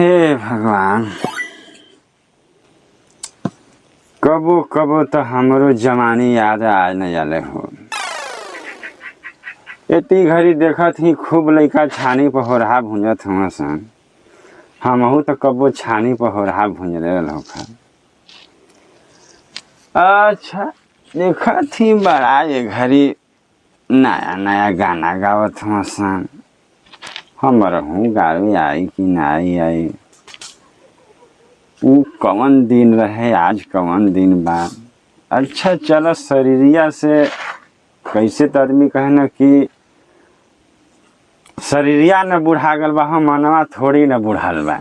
हे भगवान, कबो कबो तो हमरो जवानी याद आज न जाले हो। इतनी घड़ी देखत ही खूब लइका छानी पर होरहा भूंजत हुआ सन। हमहू तो कबो छानी पर होरहा भूंज रहे खा। अच्छा देखत ही बड़ा ये घड़ी नया नया गाना गावत हुआ सन। हमर हूँ गाड़ी आई कि नहीं आई। ऊ कौन दिन रहे आज कौन दिन बा। अच्छा चलो शरीरिया से कैसे तो आदमी कहे न कि शरीरिया न बुढ़ा गल बा, हम मनवा थोड़ी न बुढ़ाल बा।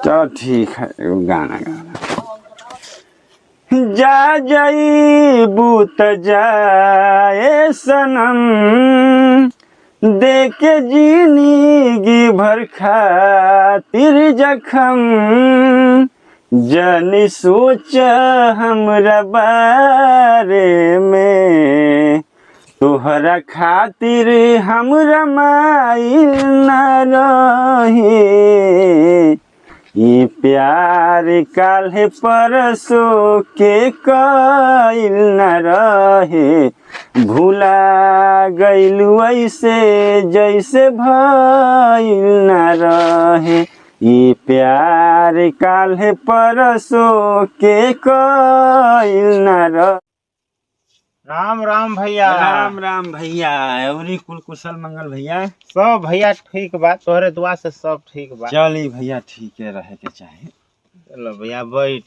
चलो ठीक है एगो गाना गाना। जा जाइबू त जाए सनम, देके जिंदगी भर खातिर जखम। जानी सोच हमरा बारे में, तोहरा खातिर हमरा माइल न रहे। ये प्यार काल्हे परसों के कइल न रहे। भूला गइलू ऐसे जैसे भइल न रहे। ये प्यार काल्हे परसों के कइल न रहे। राम राम भैया। राम राम भैया। अवरी कुल कुशल मंगल भैया। सब भैया ठीक बा, तोहरे दुआ से सब ठीक बा। चली भैया ठीक है रहे के चाहे। चलो भैया बैठ।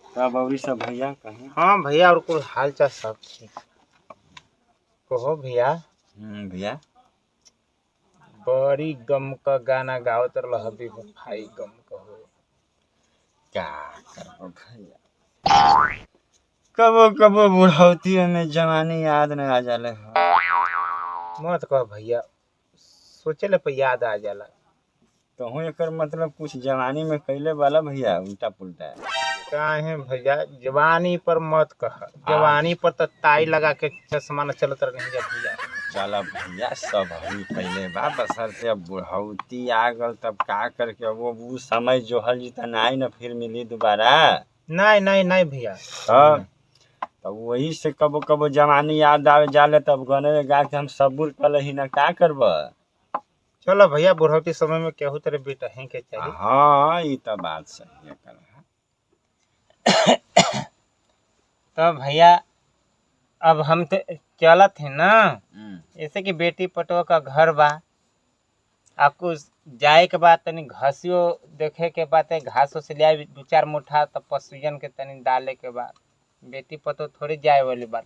तब अवरी सब भैया कहीं। हाँ भैया और कुल हाल चाल सब ठीक। कहो भैया। भैया बड़ी गम का गाना गावत रह भाई, गम कहो क्या करो भैया। कबो कबो बुढ़ौती में जवानी याद न आ जाले हो। मत कह भैया, सोचले पे याद आ जाला। कहूँ एकर मतलब कुछ जवानी में कैले वाला भैया उल्टा पुल्टा है। काहे भैया जवानी पर मत कह। जवानी पर तो ताई लगा के चश्मा न चलत रह भैया। चल भैया सब हरी पहले बा, बसरते अब बुढ़ौती आ गल तब का करके वो समय जो हल जीता नहीं न फिर मिली दोबारा। नहीं नहीं नहीं भैया। तब वही से कबो कबो जवानी याद आवे जाले तब गाने गा के हम सबूर कल ही न का करब। चलो भैया बुढ़ौती समय में केहू तेरे बेटा है के चाहिए। हाँ ये तो बात सही है कर। तो भैया अब हम चलत है ना, जैसे कि बेटी पटवा का घर बा, आपको जाए के बाद तनी घासियो देखे के बाद घासों से ले आए 2-4 मुठा, तब पशुजन के तनी डाले के बाद बेटी पटो थोड़ी जाए वाली बात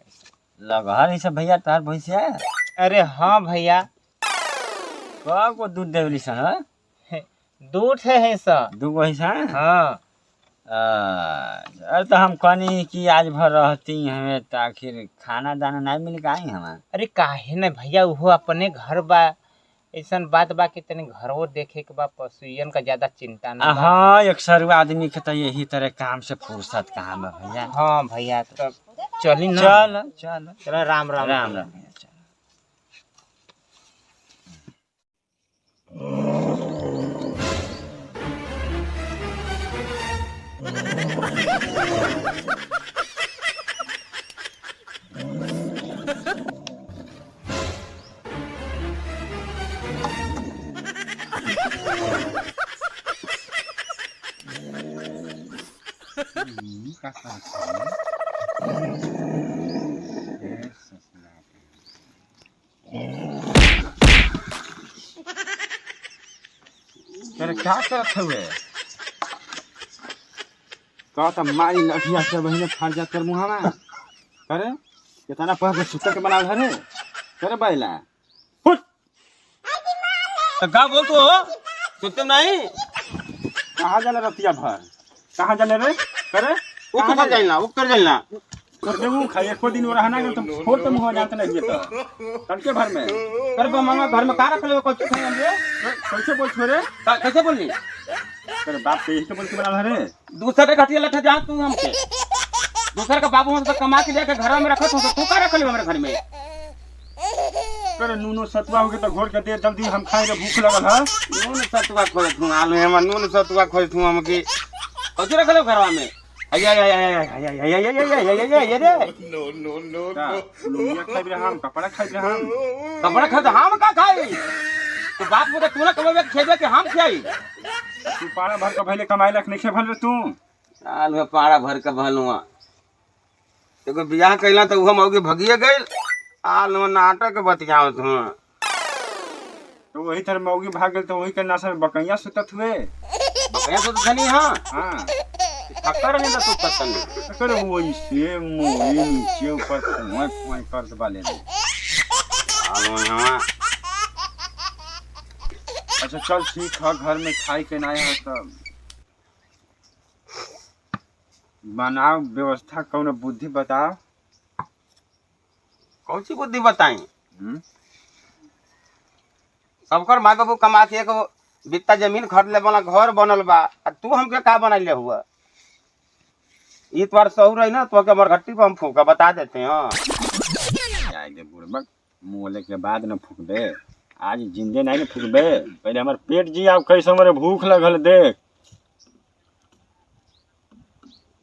लगहर ही सब भैया तार भैंसिया। अरे हाँ भैया। को दूध देवली सन। दूध है सर। दूगो हिस्सा। हाँ अरे तो हम कहनी कि आज भर रहती हमें तो आखिर खाना दाना नहीं मिल गई हमें। अरे काहे न भैया, वो अपने घर बा, ऐसा बात बा कि तनी घरों देखे के बा, पशुयन का ज्यादा चिंता ना। हाँ अक्सर आदमी के तो यही तरह काम से फुर्सत कहाँ बा भैया। हाँ भैया तब चली ना। चल चल चलो राम राम। राम राम भैया चल। क्या करत हुए का तो मारी लठिया से बहिने फाड़ जा कर मुहा में करे कितना पह सुतर के बना घरे करे बैला फुट तो का बोल तो सुते नहीं। कहाँ जाले रतिया भर कहाँ जाले रे करे वो कर जाइना वो कर जाइना कर दे वो खाए एको दिन रहना के तो फोड़ तो मुहा जात नहीं तो तड़के भर में कर बा मामा घर में का रख ले कुछ खाए रे कैसे बोल छोरे कैसे बोलनी तेरे बाप के यही तो बोल के बना रे दूसरे घटिया लठा जा तू हमके दूसरे का बाबू हम तो कमा के लेके घर में रखत हो तो तू का रख ले हमारे घर में करे नूनो सतुआ हो के तो घोर के दे जल्दी हम खाए रे भूख लगल है। नून सतुआ खोजत हूँ आलू हम नून सतुआ खोजत हूँ हमके कथी रखल घरवा में नो लुइया खाई रे हम कपड़ा खाई रे हम कपड़ा खा हम का खाई तो बाप में तू ना कमावे खेबे के हम खाई तू पारा भर के भले कमाई लख नहीं खेभल रे तू आलू पारा भर के भलुआ एगो बियाह कैला तो हम औगे भगिए गइल आलू नाटक बतियावत हूँ तो वही तरह मौगी भाग गेल तो वही के नासा में बकैया सुतत हुए बकैया तो धनी हां हां ठक्कर नहीं तो सुतत संगे करे वही से मोई नीचे ऊपर कुआं कर दबा ले आलू यहाँ अच्छा चल ठीक है घर में खाई के ना है तब बनाओ व्यवस्था कौन बुद्धि बताओ कौन सी बुद्धि बताई सबकर माँ बाबू कमा के एक बित्ता जमीन खरीद ले वाला घर बनल बा तू हमके का बनाइले हुआ ई तोर सहू रही ना तो के मरघट्टी पर हम फूका बता देते हैं आए दे बुढ़बक मोले के बाद न फूकबे आज जिंदे नहीं न फूकबे पहले हमार पेट जिया कैसे हमारे भूख लगल देख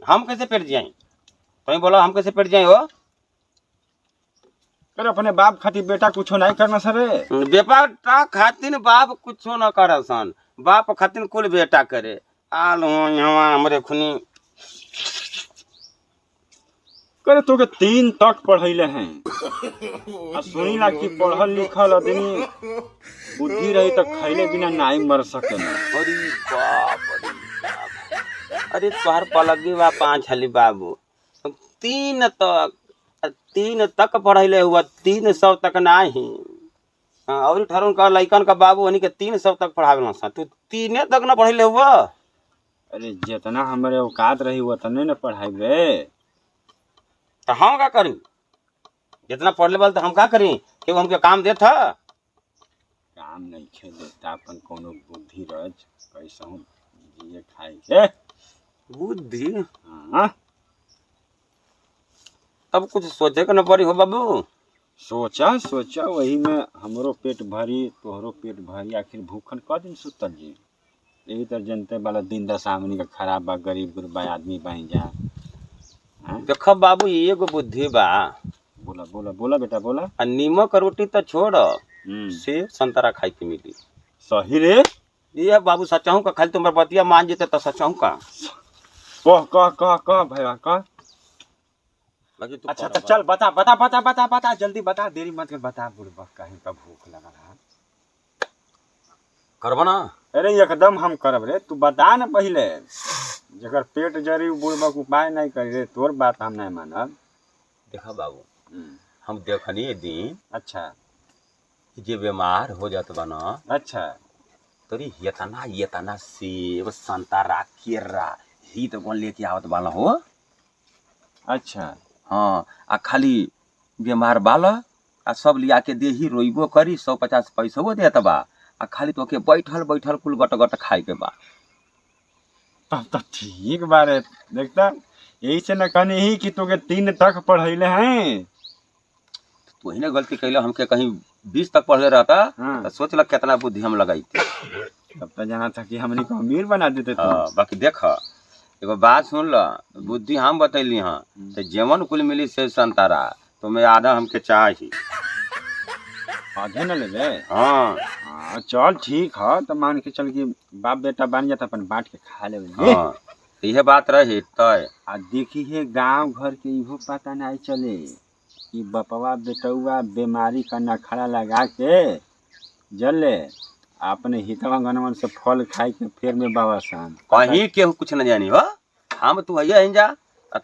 हम कैसे पेट जाए तुम बोलो हम कैसे पेट जाए हो कर अपने बाप खातिर बेटा कुछो नहीं करना सरे बेटा खातिर बाप कुछो न कर सन बाप खातिर कुल बेटा करे आल यहाँ हमरे खुनी करे तो के 3 तक पढ़ैले हैं आ सुनी ला कि पढ़ल लिखल आदमी बुद्धि रही तो खैले बिना नहीं मर सके ना अरे बाप अरे तोहर पलगी बा 5 हली बाबू 3 तक पढ़ैले हुआ 300 तक नहीं और ठहरुन का लइकन का बाबू उन्हीं के 300 तक पढ़ावे ना तू 3 तक न पढ़ैले हुआ अरे जितना हमारे औकात रही उतने न पढ़ाई रे तो हम का करी जितना पढ़ले वाले तो हम का करी कि हमके काम देत ह काम नहीं खे देता अपन कोनो बुद्धि रज कैसा हूँ जिए खाई के बुद्धि हाँ तब कुछ सोचे के न पड़ी हो बाबू सोचा वही में हमरो पेट भरी तोहरो पेट भरी आखिर भूखन क दिन सुतल जी यही तर जनते वाला दिन दशामनी का खराब बा गरीब गुरबा आदमी बन जा देख बाबू एगो बुद्धि बा बोला बेटा बोला नीमक रोटी तो छोड़ सेब संतरा खाई के मिली सही रे ये बाबू सचाहू का खाली तुम्हारे बतिया मान जेते तो सचाहू का कह भैया कह अच्छा तो चल बता जल्दी बता देरी मत कर बता बुढ़बा कहीं का भूख लगा रहा करबा ना अरे एकदम हम करब रे तू बता न पहले जगर पेट जरी बुढ़बा उपाय नहीं करी रे तोर बात हम नहीं मानब देखा बाबू हम देखनी दिन अच्छा जे बीमार हो जात बा ना अच्छा तोरी येतना सेब संतरा केरा ही तो कौन लेके आवत बाला हो अच्छा हाँ आ खाली बीमार बाला आ सब लिया के दे ही रोइबो करी 150 पैसो देत बा आ खाली तो के बैठल कुल गट खाए के बा तब तो ठीक बारे देखता यही से न कहनी ही कि तोके 3 तक पढ़ैले हैं तू ही ने गलती कैले हमके कहीं 20 तक पढ़ले रहता हाँ। तो सोच लग कितना बुद्धि हम लगाईते तब तो जाना था कि हमनी को अमीर बना देते थे बाकी देख एगो बात सुन ल बुद्धि हम बतैली हाँ तो जेवन कुल मिली से संतारा तो मैं आधा हमके चाहिए आधे न लेबे हाँ चल ठीक है तो मान के चल कि बाप बेटा बन जाता अपन बांट के खा लेबे हाँ यह बात रही तय आ देखी है गांव घर के इहो पता नहीं चले कि बपवा बेटुआ बीमारी का नखरा लगा के जले अपने हितवा गनवन से फल खाई के फिर में बाबासान कहीं केहू कुछ न जानी हो हम तू है जा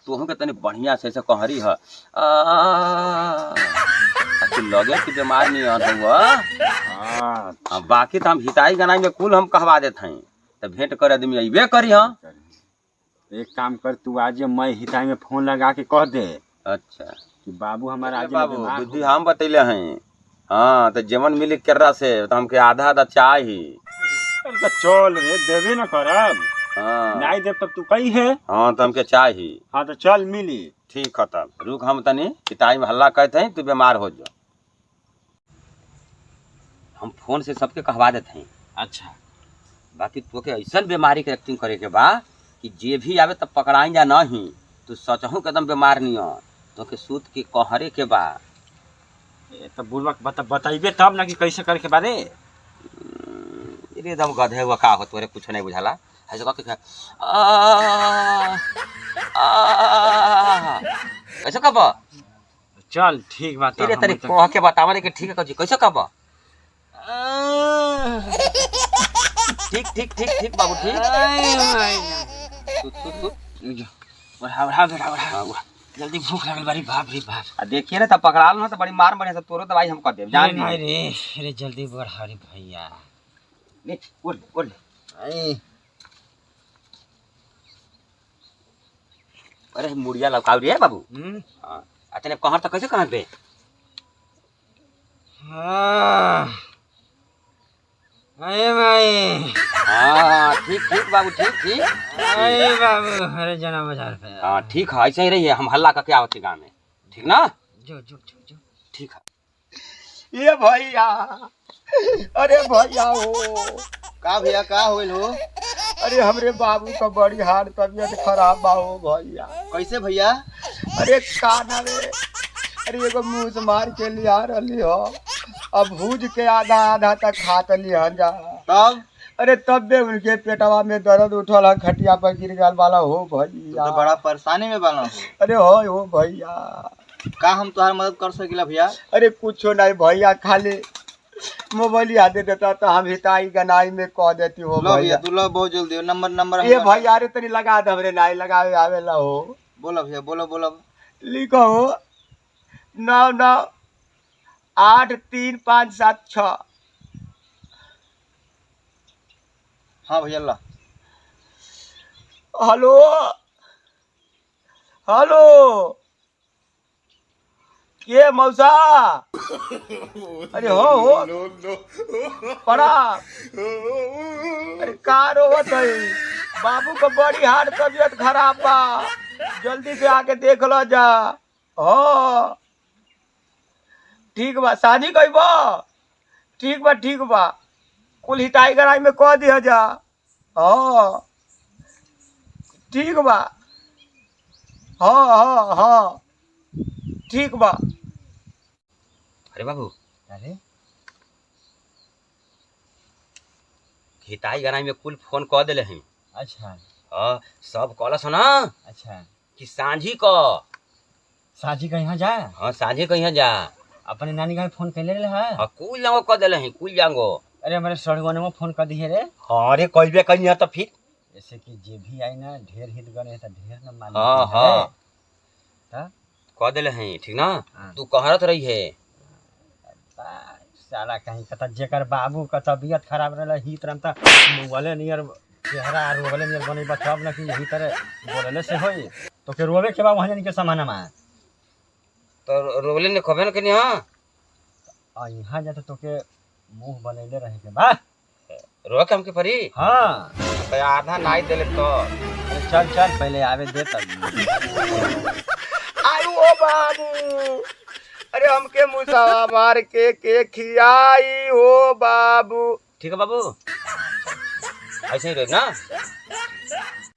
तू के तनी बढ़िया से कहरी है लगे कि बीमार नहीं हुआ बाकी तो हम हिताई गनाई में कुल हम कहवा देते हैं तो भेंट कर आदमी अबे करी हाँ एक काम कर तू आज मैं हिताई में फोन लगा के कह दे अच्छा कि बाबू हमारा आज बाबू बुद्धि हम बतैले हैं हाँ तो जेवन मिली केर्रा से तो हमके आधा चाहिए चल रे देवे न करब हाँ नहीं देव तब तू कही है हाँ तो हमके चाहिए हाँ तो चल मिली ठीक है तब रुक हम तनी पिताई में हल्ला कहते हैं तू बीमार हो जा हम फोन से सबके कहवा देते हैं। अच्छा बाकी तोके ऐसा बीमारी के एक्टिंग करे के बा कि जे भी आवे तब पकड़ाई जा नहीं, तू सचहू एकदम बीमार नहीं हो, तोके सूत के कहरे के बा। तो बुलवा बताइबे तब ना कि कैसे करे के बारे। एकदम गधे हुआ का हो, तोरे कुछ नहीं बुझाला। ऐसे कह के कैसे कब चल ठीक बात तेरे तरी कह के बतावा दे कि ठीक है कजी कैसे कब ठीक ठीक ठीक ठीक बाबू ठीक। जल्दी भूख लगल बारी बाप रे बाप। देखिए ना तब पकड़ा लो ना तो बड़ी मार बढ़िया से तोरो दवाई हम कर देब जान नहीं रे अरे जल्दी बढ़ा रे भैया। ले ओढ़ ओढ़ अरे मुड़िया लौकाऊ रे बाबू। हां अच्छा ने कहर तो कैसे कहर बे। हां अरे भाई हां ठीक ठीक बाबू ठीक ठीक। अरे बाबू अरे जना बाजार पे। हां ठीक है ऐसे ही रहिए हम हल्ला करके आवत गांव में ठीक ना। जो जो जो जो ठीक है। ये भैया अरे भैया हो का भैया का होइल हो? अरे हमरे बाबू का बड़ी हाल तबीयत खराब बा हो भैया। कैसे भैया? अरे काना रे अरे एगो मुंह से मार के लिया रही हो अब भूज के आधा आधा तक खात लिया जा। तब अरे तब भी उनके पेटवा में दर्द उठल है खटिया पर गिर गल वाला हो भैया। तो बड़ा परेशानी में बाला हो। अरे हो भैया का हम तुम्हारी मदद कर सकिला भैया? अरे कुछो नहीं भैया खाली मोबाइल याद दे देता तो हम हिताई गनाई में कह देती हो लो भैया भैया। तू लो बहुत जल्दी हो नंबर ये भैया अरे तनी लगा दे हमरे नाई लगावे आवेला हो। बोलो भैया बोलो बोलो। लिखो 998357 हाँ भैया ला। हेलो हेलो के मौसा अरे हो पड़ा अरे का रोवत है बाबू को बड़ी हार्ट तबीयत खराब बा जल्दी से आके देख लो जा। हो ठीक बा शादी कइबा ठीक बा कुल हिटाई गराई में कह दिया जा। हाँ ठीक बा हाँ ठीक बा। अरे बाबू अरे हिताई गनाई में कुल फोन कह दिले हैं। अच्छा हाँ सब कहलस ना अच्छा कि सांझी को साजी का यहाँ जा हाँ सांझे कहीं जा अपने नानी का फोन कर ले है। हाँ कुल जाओ कह दिले हैं कुल जाओ। अरे हमारे सड़गने में फोन कर दिए रे। हाँ अरे कहबे कहीं तो फिर जैसे कि जे भी आई ना ढेर हित गने तो ढेर न मान। हाँ हाँ ता कह दिले हैं ठीक ना। हाँ। तू कहरत रही है साला कहीं कता जेकर बाबू का तबीयत खराब रहला ही तरह त मोबाइले नियर चेहरा रोवले नियर बने बचाव ना कि यही तरह बोलले से होई तो के रोवे के बा वहां जाने के सामान में तो रोगले ने खबे न कनी। हाँ आ यहां जाते तो के मुंह बनैले रहे के बा रो के हमके परी। हाँ तो आधा नाई देले तो अरे चल पहले आवे दे तब आयु ओ बाबू अरे हमके मुसावा मार के खियाई हो बाबू। ठीक है बाबू ऐसे ही रहे ना।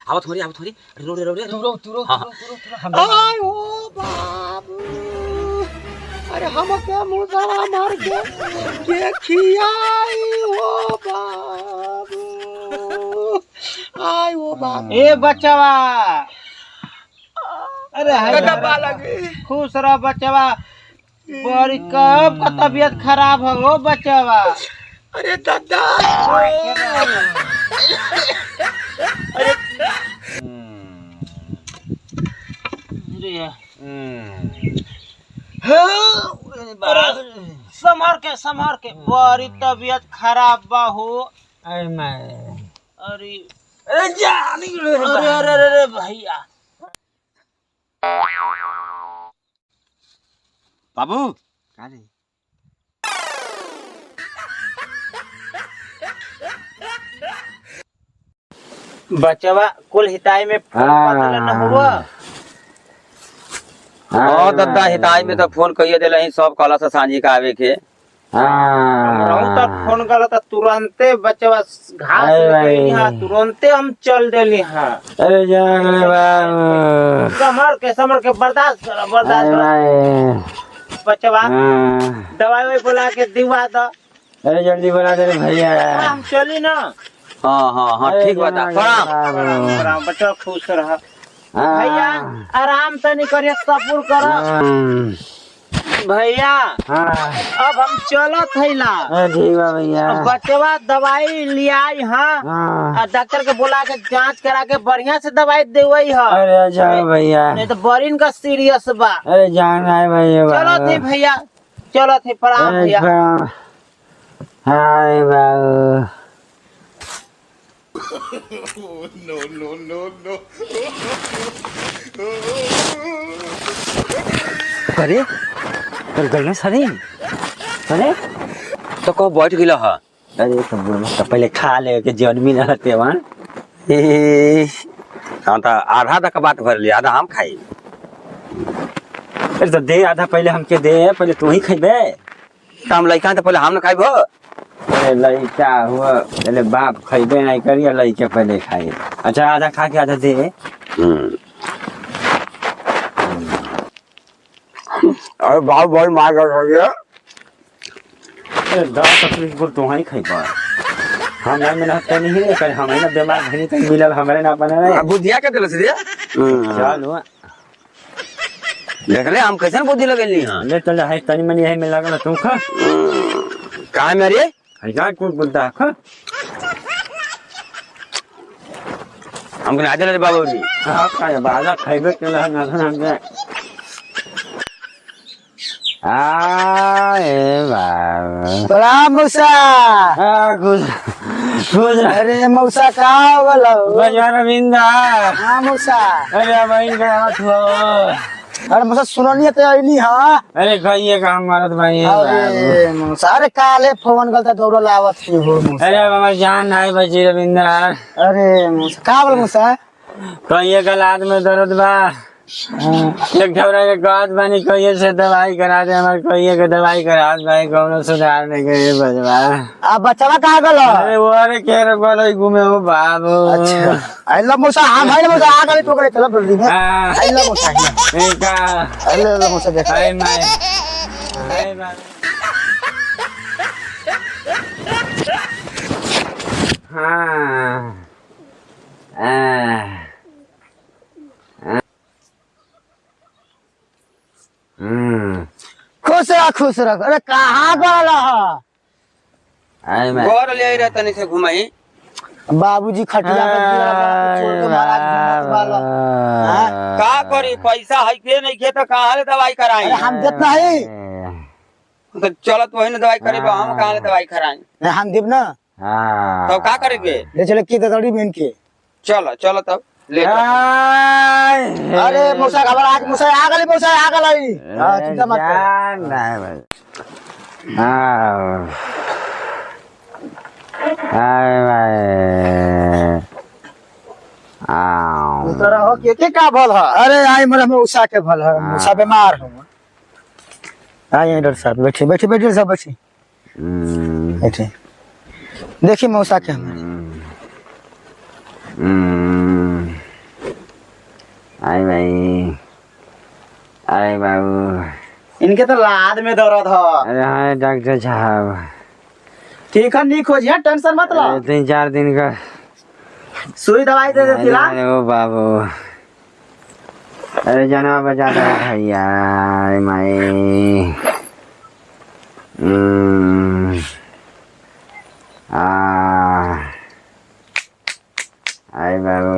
आओ थोड़ी रो रे तुरो हाँ, आय हो बाबू अरे हमके मुसावा मार के खियाई हो बाबू। आय हो बाबू ए बचवा अरे डब्बा लगे खुश रह बचवा बड़ी कब का तबीयत खराब हो बचवा। अरे दादा संभार के बड़ी तबीयत खराब बा हो। अरे मैं अरे अरे जानी अरे भैया बाबू बचवा कुल हिताई में फोन कर न हुआ। हाँ दादा हिताई में तो फोन कहिए दिले हैं सब कहला से सांझी का आवे के। हमहू तो फोन करा था तुरंते बचवा घास अरे लेके भाई। यहाँ तुरंते हम चल देली हाँ अरे जान रे बाबू। समर के बर्दाश्त करो बर्दाश्त अरे करो भाई। बचवा हाँ। दवाई वही बोला के दिवा दो अरे जल्दी बना दे रे भैया। हम चली ना हाँ हाँ हाँ ठीक बात है प्रणाम बच्चा खुश रहा हाँ। भैया आराम से नहीं करिए सबूर करो हाँ। भैया हाँ। अब हम चलत है ला अरे ठीक बा भैया। अब बचवा दवाई लियाई हाँ हाँ। और डॉक्टर के बोला के जांच करा के बढ़िया से दवाई देवई है अरे जाओ भैया। नहीं तो बरिन का सीरियस बा अरे जान है भैया। चलो थे भैया चलो थे प्रणाम भैया हाय बाबू। अरे कर गल सरे अरे तो को बैठ गेल ह अरे तो पहले खा ले के जन्मी न रहते वहाँ। हम तो आधा तक बात भर लिया आधा हम खाई अरे तो दे आधा पहले हमके दे पहले तू ही खेबे। तो हम लड़का तो पहले हम न खाइब अरे लड़का हुआ पहले बाप खेबे नहीं करिए लड़के पहले खाई। अच्छा आधा खा के आधा दे। अरे बाप बहुत मार हो गया अरे दस तकलीफ बोल तू ही खेबा। हमारे में रहते नहीं है कर हमें ना बीमार भनी तक मिलल हमारे ना बने रहे। बुद्धिया के दिल से चल हुआ देख ले हम कैसे बुद्धि लगेली हां ले चल है तनी मनी है में लगल तू खा। कहां मेरी है का कुछ बोलता खा। हम के आजे ले बाबू जी हां का बाजा खेबे के ना ना ना आए बाबा। प्रणाम मौसा। हाँ खुश खुश अरे मौसा कहाँ हो गलो? बाजार बिंदा। हाँ मौसा। अरे भाई का हाथ हो। अरे मौसा सुननी तो अइली हाँ। अरे कहिए काम मारत भाई। अरे मौसा अरे काले फोन गलता दौड़ लावत ही हो मौसा। अरे हमार जान है बची रविंदा। अरे मौसा कहाँ बोल मौसा? कहिए कल हाथ में दर्द बा। एक झवरा के कहत बानी कहिए से दवाई करा दे हमार कहिए के दवाई करा भाई कौनो सुधार नहीं करे बजवा। आ बच्चा कहाँ गलो? अरे वो अरे केर बोले घूमे हो बाबू। अच्छा आइला मौसा हाँ भाई मौसा आ गली टोकरे चलो जल्दी में। हाँ। आइला मौसा नहीं का। आइला मौसा देखा। Hi my. Hi my. हाँ। खुश रख। अरे कहाँ गलो? Hi my. घर ले रहे तनी से घुमाई बाबूजी खटिया पर गिरा छोड़ के महाराज घूमत वाला। हाँ? का करी पैसा है के नहीं के तो कहां ले दवाई कराई अरे हम देत नहीं। तो चलत वही ने दवाई करे हम कहां ले दवाई कराई हम देव ना। हाँ। तो का करेंगे ले चले की तड़ी में के। चलो चलो तब ले अरे मौसा खबर आज मौसा आ गली मौसा आ गली। हां चिंता मत कर। तोरा हो के का भल है? अरे आई मेरा मौसा के भल है। मौसा बीमार हो। आइए डॉक्टर साहब बैठिए बैठिए बैठिए सब बैठिए बैठिए। देखिए मौसा के हमारे आई भाई। आई बाबू। इनके तो लाद में दर्द है। अरे हाँ डॉक्टर साहब। ठीक है नहीं खोजिए टेंशन मत लो। 3-4 दिन का सुई दवाई दे देती ला। अरे ओ बाबू। अरे जाना बजा दे भैया। माई। आई बाबू।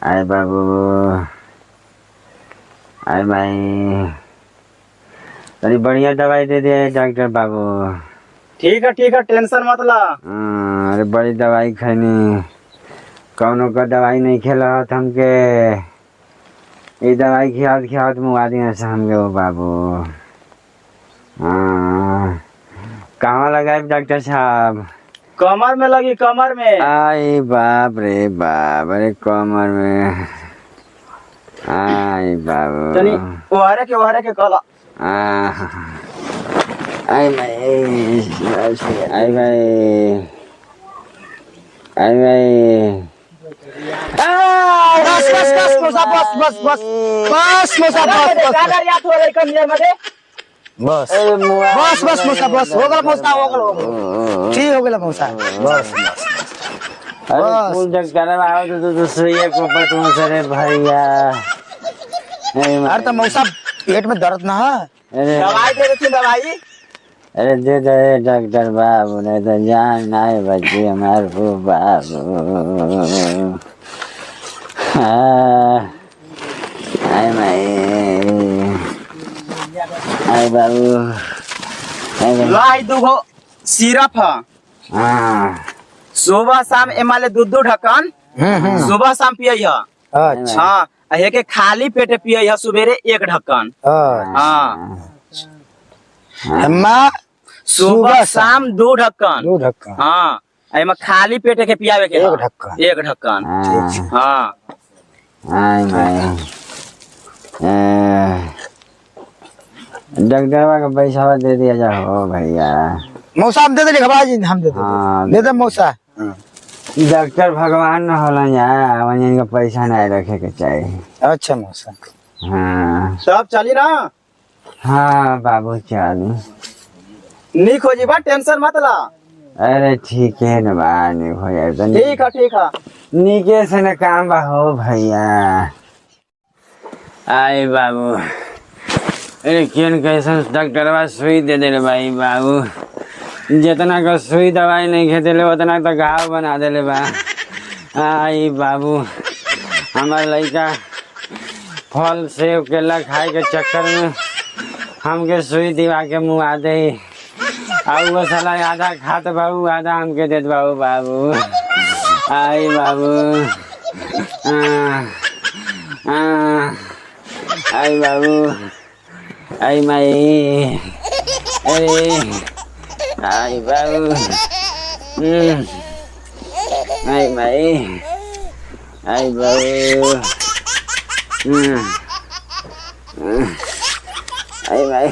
आई बाबू। आई भाई। अरे बढ़िया दवाई दे दे डॉक्टर बाबू। ठीक है टेंशन मत ला। अरे बड़ी दवाई खैनी कौनो का दवाई नहीं खेला हमके। ये दवाई खियावत खियावत मुआ दिया से हमके वो बाबू। कहाँ लगाए डॉक्टर साहब? कमर में लगी, कमर में। आई बाप रे बाप, अरे कमर में। आई बाबू। तनी ओहरे के कला। आई भाई, आई भाई, आई भाई। बस मौसा, बस मौसा, बस हो गल मौसा, ठीक हो गल मौसा, बस। अरे फूल जग करवा आओ तो सुइए को पर तुम सरे भैया। अरे तो मौसा पेट में दर्द ना है, अरे दवाई दे देती दवाई। अरे दे दे डॉक्टर बाबू, नहीं तो जान ना है बच्ची हमारे को बाबू। आई माई, आई बाबू, आई बाबू। लाई दुगो सिरप है, सुबह शाम एमाले दूध ढक्कन सुबह शाम पिय। अच्छा हाँ, एक खाली पेट पिय, सुबेरे 1 ढक्कन। हाँ सुबह शाम 2 ढक्कन। हाँ एमा खाली पेट के पियावे के 1 ढक्कन। हाँ आई माई, डॉक्टरवा का पैसा दे दिया जाओ भैया। मौसा हम दे दे जी, हम दे दे मौसा। डॉक्टर भगवान न होला यहाँ, इनका पैसा नहीं रखे के चाहिए। अच्छा मौसा, हाँ सब चली ना। हाँ बाबू चालू निक हो जी बा, टेंशन मत ला। अरे ठीक है न बा, निक हो जाए तो ठीक है। निके से न काम बा हो भैया। आई बाबू, अरे केन कैसन डॉक्टरवा सुई दे दे भाई बाबू। जितना का सुई दवाई नहीं खेते ले उतना तो घाव बना देले बा। आई बाबू, हमार लड़का फल सेब केला खाए के चक्कर में हमके सुई दिवा के मुँह दे। अब वो साला आधा खात बाबू, आधा हमके देत बाबू बाबू। आई बाबू, आई बाबू, आई माई, अरे आई बाबू, आई माई, आई बाबू, आई माई,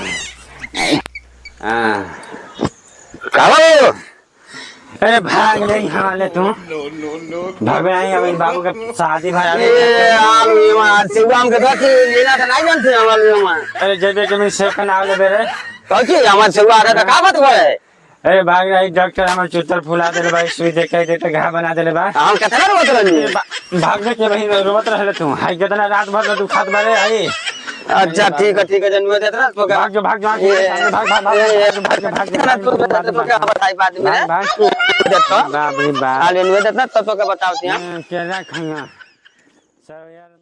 अरे भाग नहीं हमारे तू भाग नहीं। अब बाबू का शादी भरा अरे जब जमीन से नाम ले बेरे अरे भाग रही डॉक्टर हमारे चुतर फुला दे भाई, सुई दे के देते घा बना दे बा। भाग के भाई रोवत रहे तू, हाई कितना रात भर तू खात बारे आई। अच्छा ठीक है जनवे देत ना तो भाग भाग भाग भाग बाप रे बाप, देत ना तो के बताओ केला खइया सब यार।